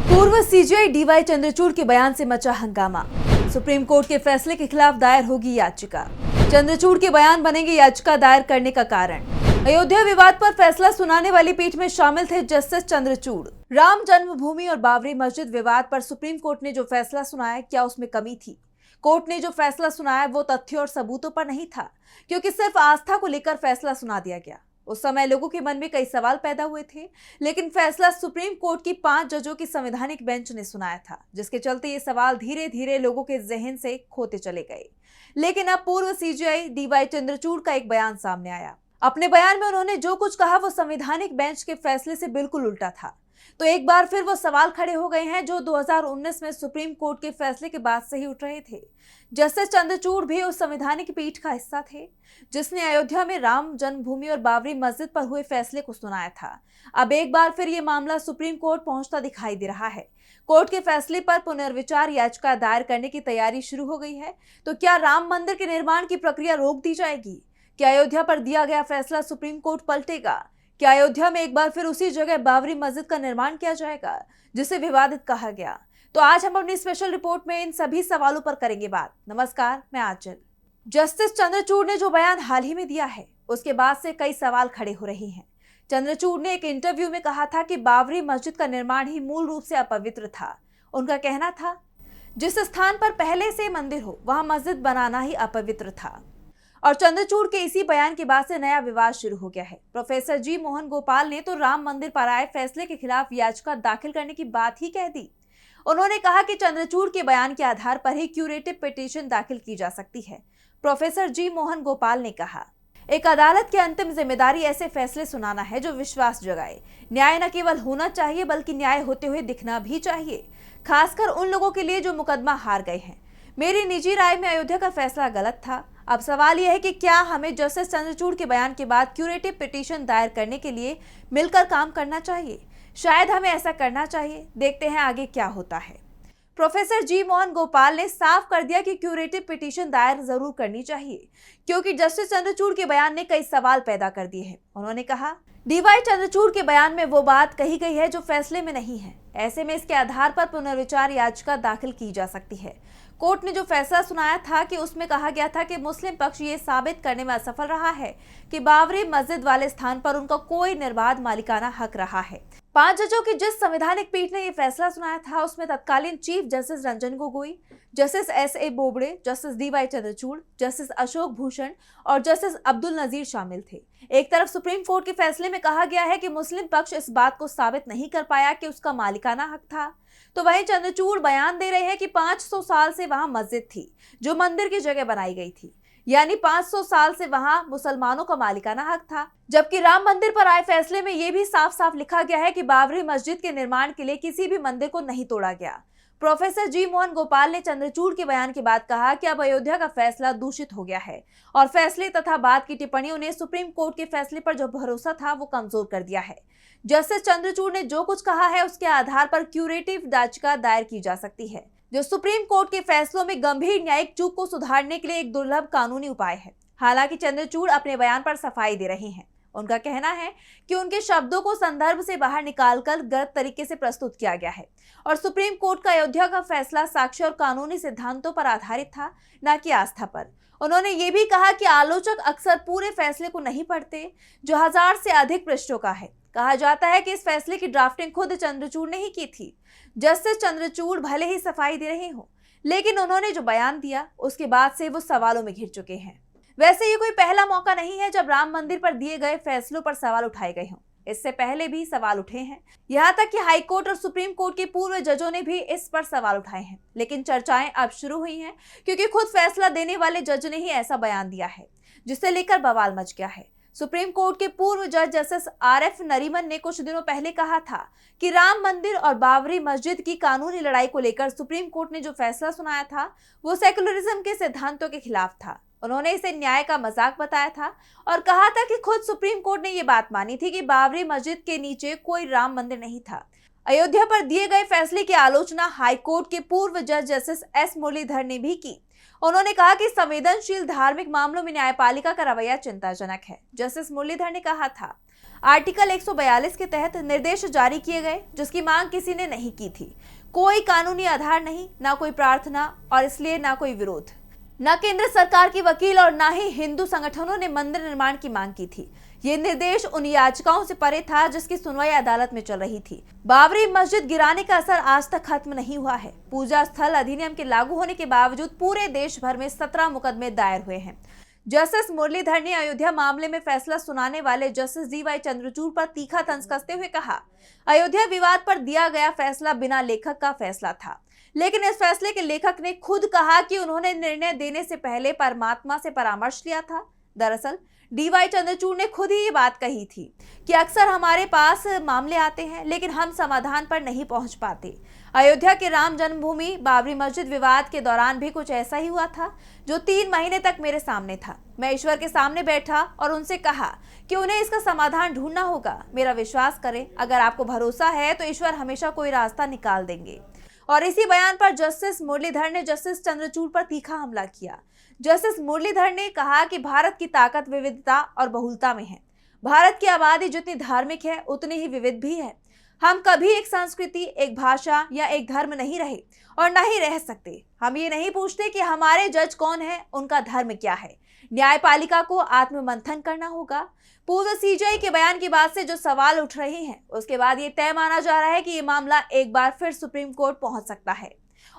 पूर्व CJI D Y Chandrachud के बयान से मचा हंगामा। सुप्रीम कोर्ट के फैसले के खिलाफ दायर होगी याचिका। चंद्रचूड़ के बयान बनेंगे याचिका दायर करने का कारण। अयोध्या विवाद पर फैसला सुनाने वाली पीठ में शामिल थे जस्टिस चंद्रचूड़। राम जन्मभूमि और बाबरी मस्जिद विवाद पर सुप्रीम कोर्ट ने जो फैसला सुनाया, क्या उसमें कमी थी? कोर्ट ने जो फैसला सुनाया वो तथ्यों और सबूतों पर नहीं था, क्योंकि सिर्फ आस्था को लेकर फैसला सुना दिया गया। उस समय लोगों के मन में कई सवाल पैदा हुए थे, लेकिन फैसला सुप्रीम कोर्ट की 5 जजों की संवैधानिक बेंच ने सुनाया था, जिसके चलते ये सवाल धीरे धीरे लोगों के जहन से खोते चले गए। लेकिन अब पूर्व सीजेआई डीवाई चंद्रचूड़ का एक बयान सामने आया। अपने बयान में उन्होंने जो कुछ कहा वो संवैधानिक बेंच के फैसले से बिल्कुल उल्टा था। तो एक बार फिर वो सवाल खड़े हो गए हैं जो 2019 में सुप्रीम कोर्ट के फैसले के बाद से ही उठ रहे थे। जस्टिस चंद्रचूड़ भी उस संवैधानिक पीठ का हिस्सा थे जिसने अयोध्या में राम जन्मभूमि और बाबरी मस्जिद पर हुए फैसले को सुनाया था। अब एक बार फिर ये मामला सुप्रीम कोर्ट पहुंचता दिखाई दे रहा है। कोर्ट के फैसले पर पुनर्विचार याचिका दायर करने की तैयारी शुरू हो गई है। तो क्या राम मंदिर के निर्माण की प्रक्रिया रोक दी जाएगी? क्या अयोध्या पर दिया गया फैसला सुप्रीम कोर्ट पलटेगा? क्या अयोध्या में एक बार फिर उसी जगह बाबरी मस्जिद का निर्माण किया जाएगा जिसे विवादित कहा गया? तो आज हम अपनी स्पेशल रिपोर्ट में इन सभी सवालों पर करेंगे बात। नमस्कार, मैं आंचल। जस्टिस चंद्रचूड़ ने जो बयान हाल ही में दिया है उसके बाद से कई सवाल खड़े हो रहे हैं। चंद्रचूड़ ने एक इंटरव्यू में कहा था कि बाबरी मस्जिद का निर्माण ही मूल रूप से अपवित्र था। उनका कहना था जिस स्थान पर पहले से मंदिर हो वहां मस्जिद बनाना ही अपवित्र था। और चंद्रचूड़ के इसी बयान के बाद से नया विवाद शुरू हो गया है। प्रोफेसर जी मोहन गोपाल ने तो राम मंदिर पर आए फैसले के खिलाफ याचिका दाखिल करने की बात ही कह दी। उन्होंने कहा कि चंद्रचूड़ के बयान के आधार पर ही क्यूरेटिव पिटीशन दाखिल की जा सकती है। प्रोफेसर जी मोहन गोपाल ने कहा, एक अदालत की अंतिम जिम्मेदारी ऐसे फैसले सुनाना है जो विश्वास जगाए। न्याय न केवल होना चाहिए बल्कि न्याय होते हुए दिखना भी चाहिए, खासकर उन लोगों के लिए जो मुकदमा हार गए हैं। मेरी निजी राय में अयोध्या का फैसला गलत था। अब सवाल यह है कि क्या हमें जस्टिस चंद्रचूड़ के बयान के बाद क्यूरेटिव पिटीशन दायर करने के लिए मिलकर काम करना चाहिए? शायद हमें ऐसा करना चाहिए। देखते हैं आगे क्या होता है। प्रोफेसर जी मोहन गोपाल ने साफ कर दिया कि क्यूरेटिव पिटीशन दायर जरूर करनी चाहिए, क्योंकि जस्टिस चंद्रचूड़ के बयान ने कई सवाल पैदा कर दिए हैं। उन्होंने कहा, डीवाई चंद्रचूड़ के बयान में वो बात कही गई है जो फैसले में नहीं है। ऐसे में इसके आधार पर पुनर्विचार याचिका दाखिल की जा सकती है। कोर्ट ने जो फैसला सुनाया था कि उसमें कहा गया था कि मुस्लिम पक्ष ये साबित करने में असफल रहा है कि बाबरी मस्जिद वाले स्थान पर उनका कोई निर्बाध मालिकाना हक रहा है। 5 जजों की जिस संवैधानिक पीठ ने ये फैसला सुनाया था उसमें तत्कालीन chief justice Ranjan Gogoi, justice S.A. Bobde, justice DY Chandrachud, justice Ashok Bhushan और जस्टिस अब्दुल नजीर शामिल थे। एक तरफ सुप्रीम कोर्ट के फैसले में कहा गया है कि मुस्लिम पक्ष इस बात को साबित नहीं कर पाया कि उसका मालिकाना हक था, तो वहीं चंद्रचूड़ बयान दे रहे हैं कि 500 साल से वहां मस्जिद थी जो मंदिर की जगह बनाई गई थी, यानी 500 साल से वहां मुसलमानों का मालिकाना हक था। जबकि राम मंदिर पर आए फैसले में यह भी साफ साफ लिखा गया है कि बाबरी मस्जिद के निर्माण के लिए किसी भी मंदिर को नहीं तोड़ा गया। प्रोफेसर जी मोहन गोपाल ने चंद्रचूड़ के बयान के बाद कहा कि अब अयोध्या का फैसला दूषित हो गया है और फैसले तथा बाद की टिप्पणियों ने सुप्रीम कोर्ट के फैसले पर जो भरोसा था वो कमजोर कर दिया है। जस्टिस चंद्रचूड़ ने जो कुछ कहा है उसके आधार पर क्यूरेटिव याचिका दायर की जा सकती है, जो सुप्रीम कोर्ट के फैसलों में गंभीर न्यायिक चूक को सुधारने के लिए एक दुर्लभ कानूनी उपाय है। हालांकि चंद्रचूड़ अपने बयान पर सफाई दे रहे हैं। उनका कहना है कि उनके शब्दों को संदर्भ से बाहर निकालकर गलत तरीके से प्रस्तुत किया गया है और सुप्रीम कोर्ट का अयोध्या का फैसला साक्ष्य और कानूनी सिद्धांतों पर आधारित था, न कि आस्था पर। उन्होंने ये भी कहा कि आलोचक अक्सर पूरे फैसले को नहीं पढ़ते जो 1000 से अधिक पृष्ठों का है। कहा जाता है कि इस फैसले की ड्राफ्टिंग खुद चंद्रचूड़ ने ही की थी। जस्टिस चंद्रचूड़ भले ही सफाई दे रहे हों, लेकिन उन्होंने जो बयान दिया उसके बाद से वो सवालों में घिर चुके हैं। वैसे ये कोई पहला मौका नहीं है जब राम मंदिर पर दिए गए फैसलों पर सवाल उठाए गए हों। इससे पहले भी सवाल उठे हैं, यहाँ तक कि हाई कोर्ट और सुप्रीम कोर्ट के पूर्व जजों ने भी इस पर सवाल उठाए हैं। लेकिन चर्चाएं अब शुरू हुई हैं क्योंकि खुद फैसला देने वाले जज ने ही ऐसा बयान दिया है जिसे लेकर बवाल मच गया है। सुप्रीम कोर्ट के पूर्व जज जस्टिस R.F. नरीमन ने कुछ दिनों पहले कहा था कि राम मंदिर और बाबरी मस्जिद की कानूनी लड़ाई को लेकर सुप्रीम कोर्ट ने जो फैसला सुनाया था वो सेकुलरिज्म के सिद्धांतों के खिलाफ था। उन्होंने इसे न्याय का मजाक बताया था और कहा था कि खुद सुप्रीम कोर्ट ने ये बात मानी थी कि बाबरी मस्जिद के नीचे कोई राम मंदिर नहीं था। अयोध्या पर दिए गए फैसले की आलोचना हाई कोर्ट के पूर्व जज जस्टिस S. मुरलीधर ने भी की। उन्होंने कहा कि संवेदनशील धार्मिक मामलों में न्यायपालिका का रवैया चिंताजनक है। जस्टिस मुरलीधर ने कहा था, आर्टिकल 142 के तहत निर्देश जारी किए गए जिसकी मांग किसी ने नहीं की थी। कोई कानूनी आधार नहीं, ना कोई प्रार्थना और इसलिए ना कोई विरोध। न केंद्र सरकार की वकील और न ही हिंदू संगठनों ने मंदिर निर्माण की मांग की थी। ये निर्देश उन याचिकाओं से परे था जिसकी सुनवाई अदालत में चल रही थी। बाबरी मस्जिद गिराने का असर आज तक खत्म नहीं हुआ है। पूजा स्थल अधिनियम के लागू होने के बावजूद पूरे देश भर में 17 मुकदमे दायर हुए हैं। जस्टिस मुरलीधर ने अयोध्या मामले में फैसला सुनाने वाले जस्टिस DY चंद्रचूड़ पर तीखा तंज कसते हुए कहा, अयोध्या विवाद पर दिया गया फैसला बिना लेखक का फैसला था, लेकिन इस फैसले के लेखक ने खुद कहा कि उन्होंने निर्णय देने से पहले परमात्मा से परामर्श लिया था। दरअसल DY चंद्रचूड़ ने खुद ही ये बात कही थी कि अक्सर हमारे पास मामले आते हैं लेकिन हम समाधान पर नहीं पहुंच पाते। अयोध्या के राम जन्मभूमि बाबरी मस्जिद विवाद के दौरान भी कुछ ऐसा ही हुआ था जो 3 महीने तक मेरे सामने था। मैं ईश्वर के सामने बैठा और उनसे कहा कि उन्हें इसका समाधान ढूंढना होगा। मेरा विश्वास करें, अगर आपको भरोसा है तो ईश्वर हमेशा कोई रास्ता निकाल देंगे। और इसी बयान पर जस्टिस मुरलीधर ने जस्टिस चंद्रचूड़ पर तीखा हमला किया। जस्टिस मुरलीधर ने कहा कि भारत की ताकत विविधता और बहुलता में है। भारत की आबादी जितनी धार्मिक है उतनी ही विविध भी है। हम कभी एक संस्कृति, एक भाषा या एक धर्म नहीं रहे और न ही रह सकते। हम ये नहीं पूछते कि हमारे जज कौन है, उनका धर्म क्या है। न्यायपालिका को आत्ममंथन करना होगा। पूर्व CJI के बयान की बात से जो सवाल उठ रहे हैं उसके बाद ये तय माना जा रहा है कि ये मामला एक बार फिर सुप्रीम कोर्ट पहुंच सकता है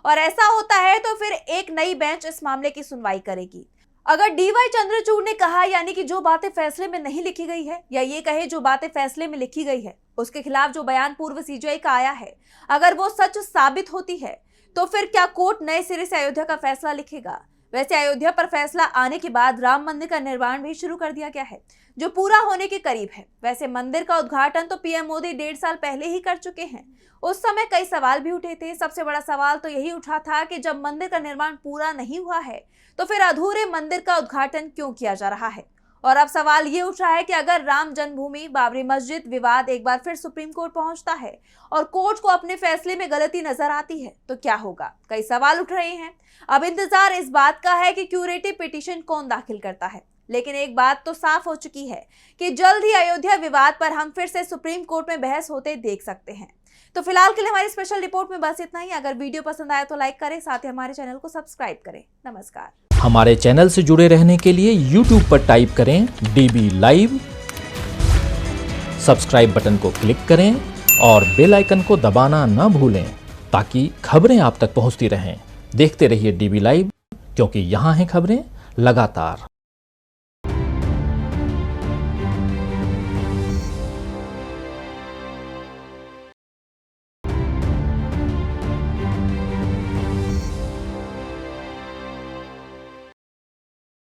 और ऐसा होता है तो फिर एक नई बेंच इस मामले की सुनवाई करेगी। अगर DY चंद्रचूड़ ने कहा, यानी कि जो बातें फैसले में नहीं लिखी गई है, या ये कहे जो बातें फैसले में लिखी गई है, उसके खिलाफ जो बयान पूर्व CJI का आया है, अगर वो सच साबित होती है तो फिर क्या कोर्ट नए सिरे से अयोध्या का फैसला लिखेगा? वैसे अयोध्या पर फैसला आने के बाद राम मंदिर का निर्माण भी शुरू कर दिया गया है जो पूरा होने के करीब है। वैसे मंदिर का उद्घाटन तो PM मोदी 1.5 साल पहले ही कर चुके हैं। उस समय कई सवाल भी उठे थे। सबसे बड़ा सवाल तो यही उठा था कि जब मंदिर का निर्माण पूरा नहीं हुआ है तो फिर अधूरे मंदिर का उद्घाटन क्यों किया जा रहा है। और अब सवाल ये उठ रहा है कि अगर राम जन्मभूमि बाबरी मस्जिद विवाद एक बार फिर सुप्रीम कोर्ट पहुंचता है और कोर्ट को अपने फैसले में गलती नजर आती है तो क्या होगा? कई सवाल उठ रहे हैं। अब इंतजार इस बात का है कि क्यूरेटिव पिटीशन कौन दाखिल करता है। लेकिन एक बात तो साफ हो चुकी है कि जल्द ही अयोध्या विवाद पर हम फिर से सुप्रीम कोर्ट में बहस होते देख सकते हैं। तो फिलहाल के लिए हमारी स्पेशल रिपोर्ट में बस इतना ही। अगर वीडियो पसंद आया तो लाइक करें, साथ ही हमारे चैनल को सब्सक्राइब करें। नमस्कार। हमारे चैनल से जुड़े रहने के लिए YouTube पर टाइप करें DB Live, सब्सक्राइब बटन को क्लिक करें और बेल आइकन को दबाना ना भूलें ताकि खबरें आप तक पहुंचती रहें। देखते रहिए DB Live, क्योंकि यहाँ हैं खबरें लगातार।